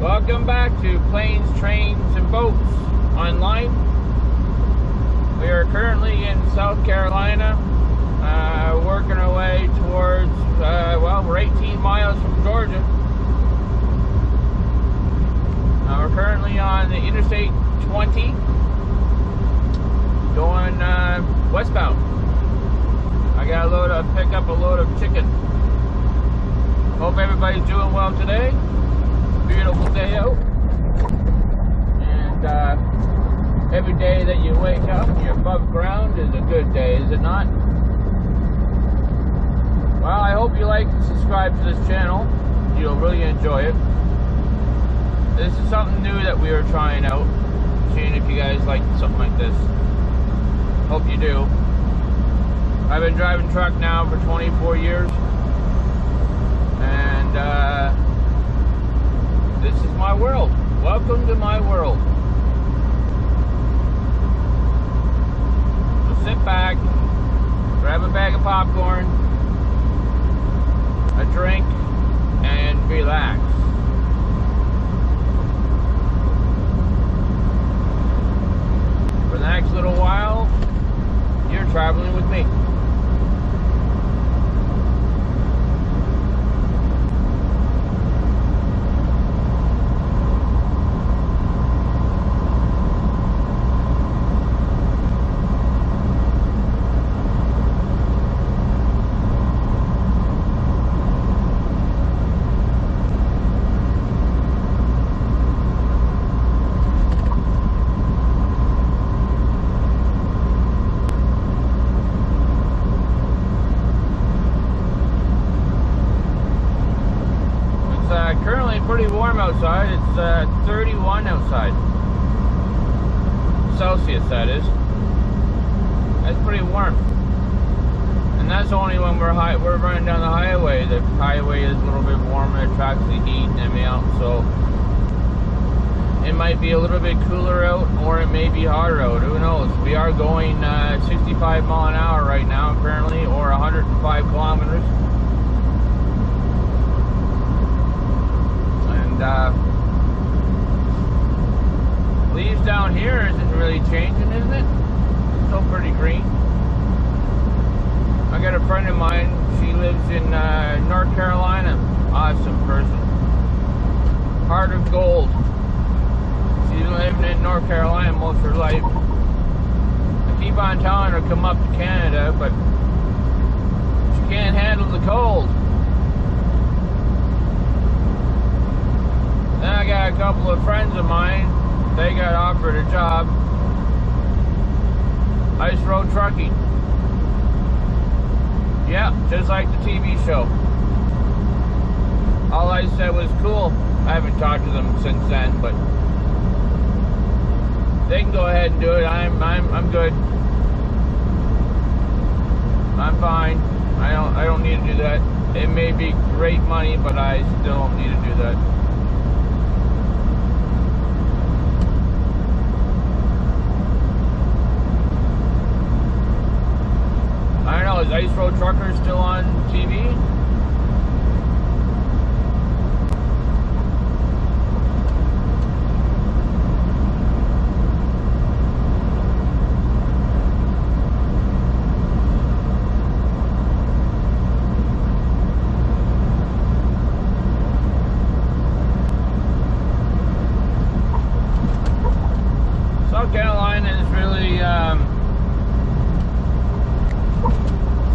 Welcome back to Planes, Trains, and Boats Online. We are currently in South Carolina, working our way towards, well, we're 18 miles from Georgia. We're currently on the Interstate 20, going westbound. I got pick up a load of chicken. Hope everybody's doing well today. Beautiful day out. And every day that you wake up and you're above ground is a good day, is it not? Well, I hope you like and subscribe to this channel. You'll really enjoy it. This is something new that we are trying out. Seeing if you guys like something like this. Hope you do. I've been driving truck now for 24 years. And this is my world. Welcome to my world. So sit back, grab a bag of popcorn, a drink, and relax. For the next little while, you're traveling with me. Pretty warm outside. It's 31 outside. Celsius, that is. That's pretty warm. And that's only when we're running down the highway. The highway is a little bit warmer, it attracts the heat and everything else, so it might be a little bit cooler out, or it may be hotter out. Who knows? We are going 65 mile an hour right now currently, or 105 kilometers. Leaves down here isn't really changing, isn't it? Still pretty green. I got a friend of mine, she lives in North Carolina. Awesome person. Heart of gold. She's been living in North Carolina most of her life. I keep on telling her to come up to Canada, but she can't handle the cold. Then I got a couple of friends of mine, they got offered a job, ice road trucking. Yeah, just like the TV show. All I said was cool. I haven't talked to them since then, but they can go ahead and do it. I'm good. I'm fine. I don't need to do that. It may be great money, but I still don't need to do that. I don't know, is Ice Road Trucker still on TV? South Carolina is really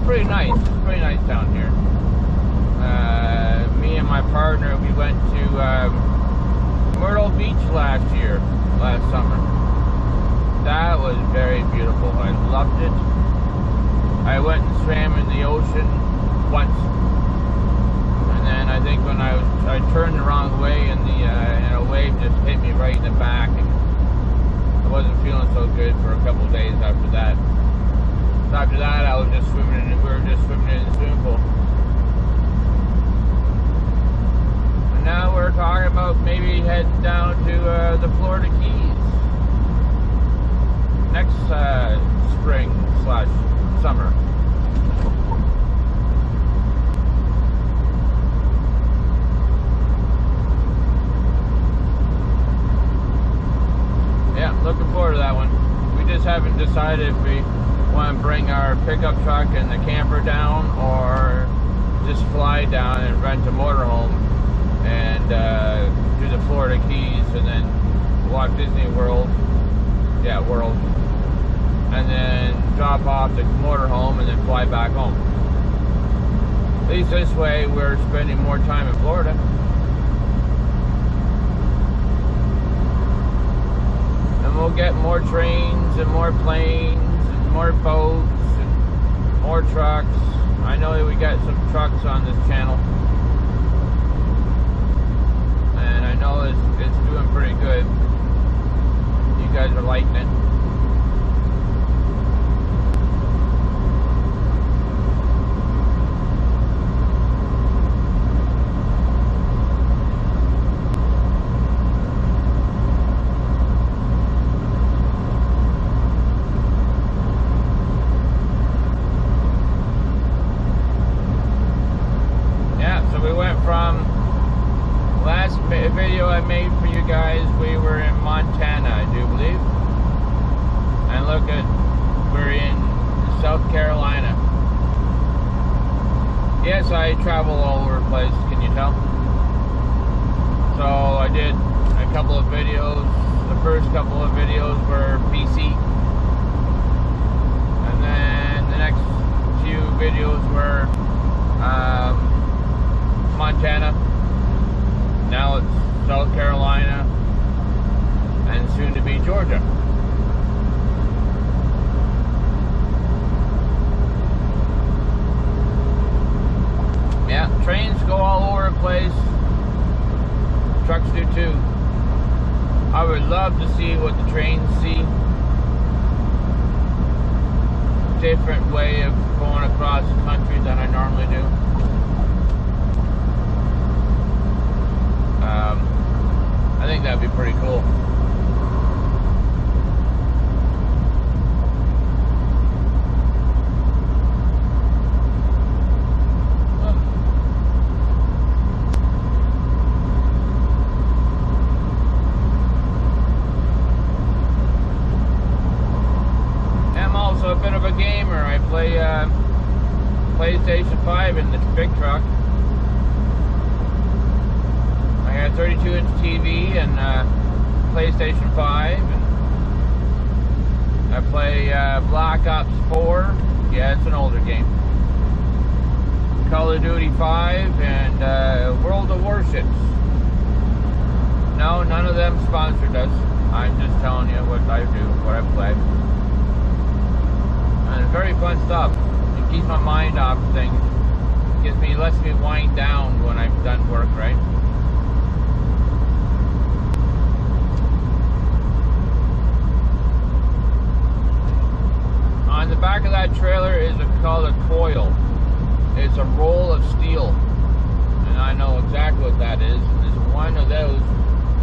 pretty nice. It's pretty nice down here. Me and my partner, we went to Myrtle Beach last summer. That was very beautiful. I loved it. I went and swam in the ocean once, and then I think when I turned the wrong way, and and a wave just hit me right in the back, and I wasn't feeling so good for a couple of days after that. After that, I was just swimming we were just swimming in the swimming pool. And now we're talking about maybe heading down to the Florida Keys next spring/summer. haven't decided if we want to bring our pickup truck and the camper down, or just fly down and rent a motorhome and do the Florida Keys and then walk Disney World. Yeah, World. And then drop off the motorhome and then fly back home. At least this way we're spending more time in Florida. And we'll get more trains and more planes and more boats and more trucks. I know that we got some trucks on this channel. And I know it's doing pretty good. You guys are liking it. Video I made for you guys, we were in Montana, I do believe. And look at, we're in South Carolina. Yes, I travel all over the place, can you tell? So I did a couple of videos. The first couple of videos were BC. And then the next few videos were Montana. Now it's South Carolina, and soon to be Georgia. Yeah, trains go all over the place. Trucks do too. I would love to see what the trains see. Different way of going across the country than I normally do. I think that'd be pretty cool. I'm also a bit of a gamer. I play PlayStation 5 in the big truck. I got a 32-inch TV and PlayStation 5, and I play Black Ops 4. Yeah, it's an older game. Call of Duty 5 and World of Warships. No, none of them sponsored us. I'm just telling you what I do, what I play. And it's very fun stuff. It keeps my mind off things. Lets me wind down when I've done work, right? On the back of that trailer is called a coil. It's a roll of steel, and I know exactly what that is. And one of those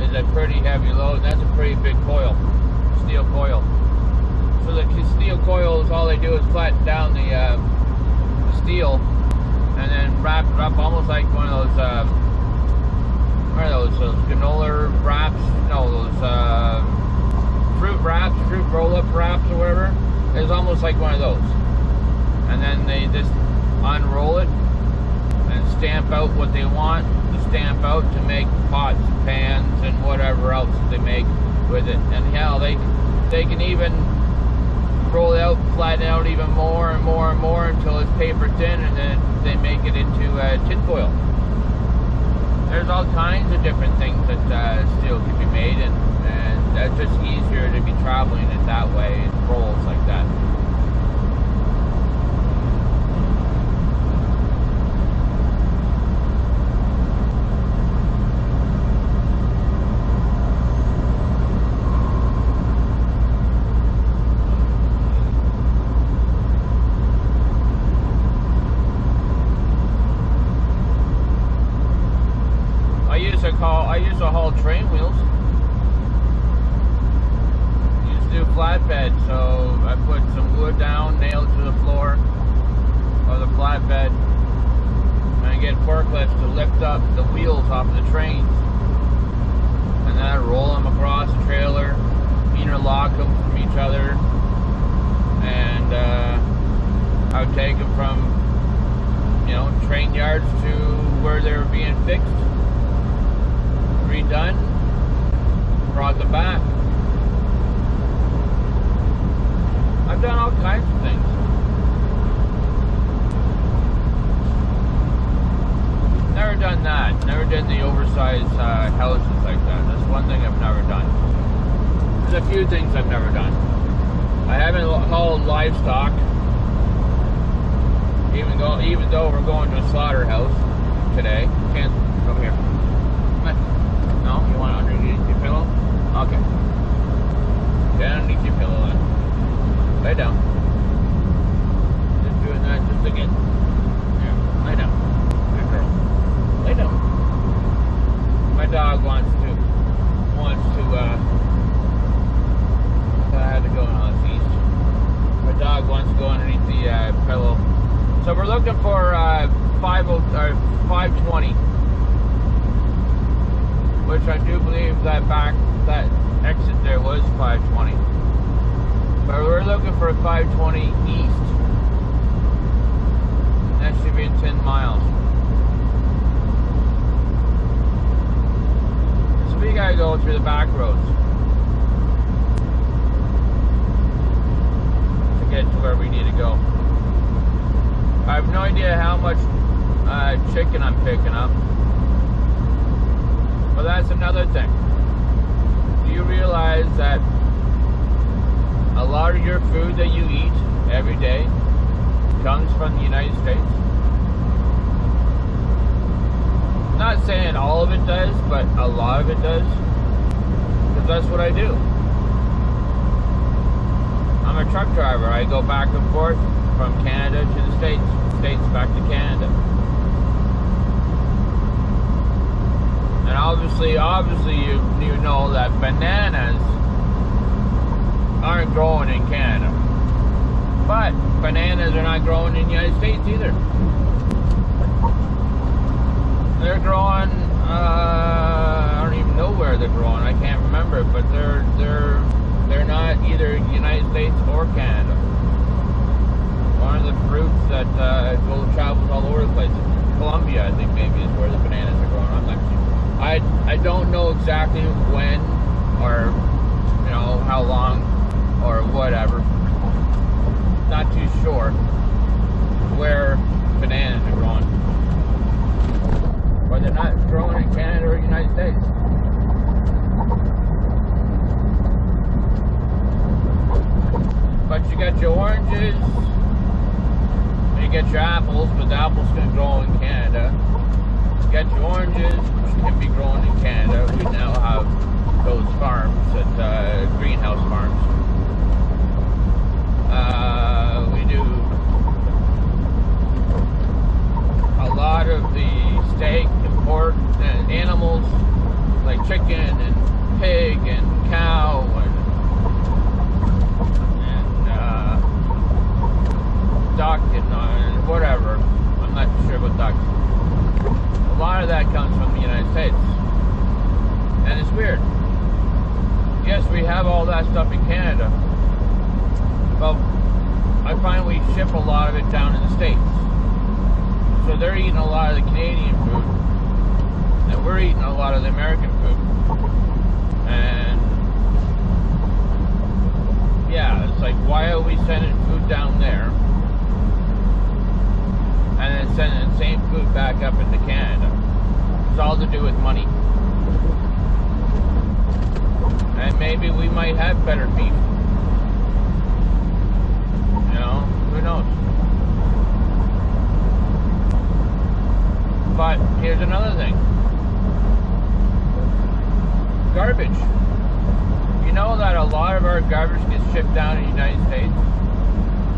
is a pretty heavy load, and that's a pretty big coil, steel coil. So the steel coils, all they do is flatten down the steel, and then wrap it up almost like one of those, what are those granola wraps? No, those fruit wraps, fruit roll-up wraps or whatever. It's almost like one of those. And then they just unroll it and stamp out what they want to stamp out to make pots and pans and whatever else they make with it. And hell, they can even roll it out, flatten it out even more and more and more until it's paper thin, and then they make it into tin foil. There's all kinds of different things that steel can be made, and that's just easier to be traveling it that way. It rolls like that. I used to haul train wheels. Used to do flatbed, so I put some wood down, nailed to the floor of the flatbed, and I get forklifts to lift up the wheels off the trains, and then I roll them across the trailer, interlock them from each other, and I would take them from, you know, train yards to where they were being fixed, redone, brought them back. I've done all kinds of things. Never done that. Never did the oversized houses like that. That's one thing I've never done. There's a few things I've never done. I haven't hauled livestock, even though we're going to a slaughterhouse today. Can't come here. No, you want underneath your pillow? Okay. Get underneath your pillow then. Lay down. Just doing that just again. Yeah, lay down. Good girl. Lay down. My dog wants to I had to go in on the east. My dog wants to go underneath the pillow. So we're looking for 520, which I do believe that exit there was 520. But we're looking for 520 east. That should be 10 miles. So we gotta go through the back roads to get to where we need to go. I have no idea how much chicken I'm picking up. But that's another thing. Do you realize that a lot of your food that you eat every day comes from the United States? I'm not saying all of it does, but a lot of it does. Because that's what I do. I'm a truck driver. I go back and forth from Canada to the States back to Canada. And obviously you know that bananas aren't growing in Canada. But bananas are not growing in the United States either. They're growing, I don't even know where they're growing, I can't remember, but they're not either United States or Canada. One of the fruits that travels all over the place. Colombia, I think maybe, is where the bananas are growing. I'm not sure. I don't know exactly when or, you know, how long or whatever. Not too sure where bananas are growing. But they're not growing in Canada or the United States. But you got your oranges, and you get your apples, but the apples can grow in Canada. You got your oranges, which can be grown in Canada. We now have those farms at greenhouse farms. We do a lot of the steak and pork and animals like chicken and pig and cow and duck and whatever. I'm not sure about ducks. A lot of that comes from the United States. And it's weird. Yes, we have all that stuff in Canada. But I find we ship a lot of it down in the States. So they're eating a lot of the Canadian food. And we're eating a lot of the American food. And yeah, it's like, why are we sending food down there and then sending the same food back up into Canada? It's all to do with money. And maybe we might have better beef. You know, who knows? But here's another thing. Garbage. You know that a lot of our garbage gets shipped down in the United States?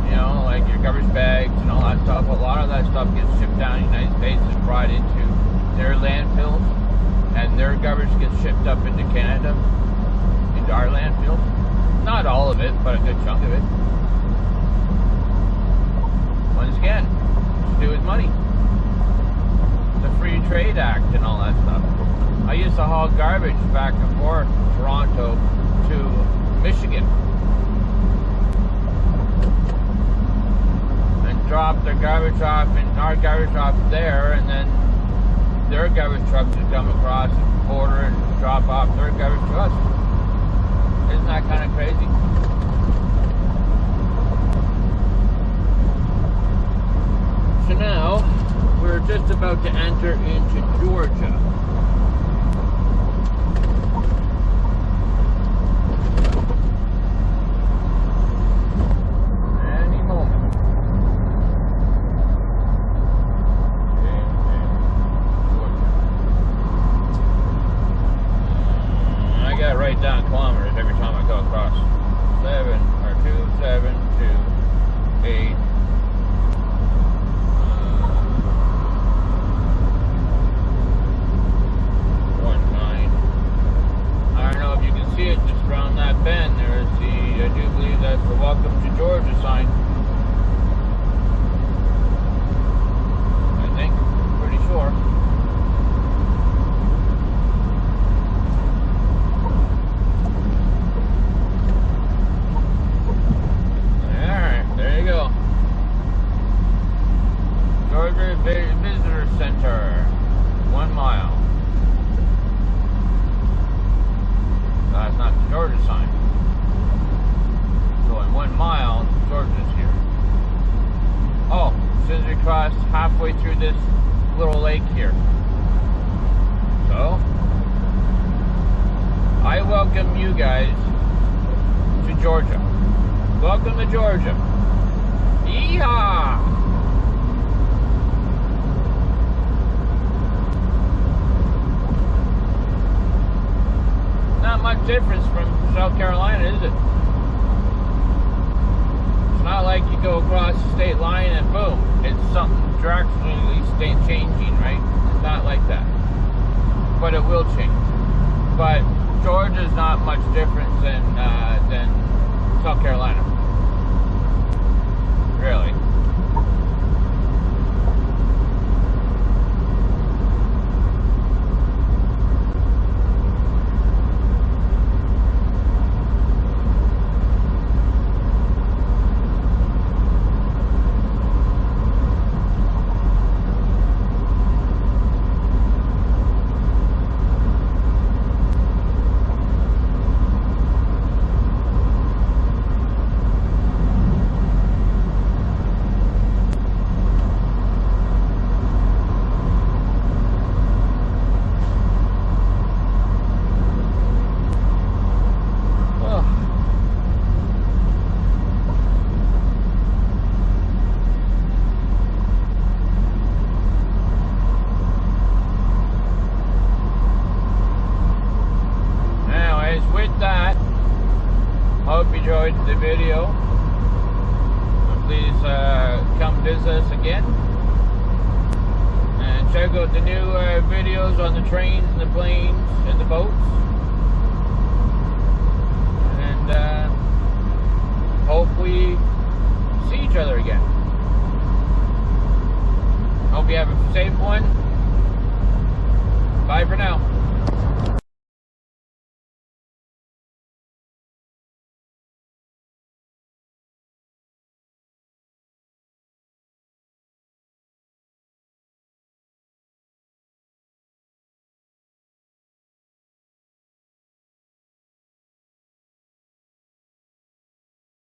You know, like your garbage bags and all that stuff. A lot of that stuff gets shipped down in the United States and brought into their landfills. And their garbage gets shipped up into Canada, into our landfills. Not all of it, but a good chunk of it. Once again, it's to do with money. The Free Trade Act and all that stuff. I used to haul garbage back and forth from Toronto to Michigan. drop their garbage off and our garbage off there, and then their garbage trucks would come across the border and drop off their garbage to us. Isn't that kind of crazy? So now, we're just about to enter into Georgia. Any moment. Georgia. I gotta write down kilometers every time I go across. 272 8. See it just around that bend. There's the, I do believe that's the Welcome to Georgia sign. I think, pretty sure. Alright, there you go. Georgia Visitor Center, 1 mile. That's not the Georgia sign. So in 1 mile, Georgia's here. Oh, as soon as we cross halfway through this little lake here. So, I welcome you guys to Georgia. Welcome to Georgia. Yeehaw! Not much difference from South Carolina, is it? It's not like you go across the state line and boom, it's something drastically changing, right? It's not like that. But it will change. But Georgia's not much different than South Carolina. Really. Enjoyed the video. Please come visit us again and check out the new videos on the trains and the planes and the boats, and hope we see each other again. Hope you have a safe one. Bye for now.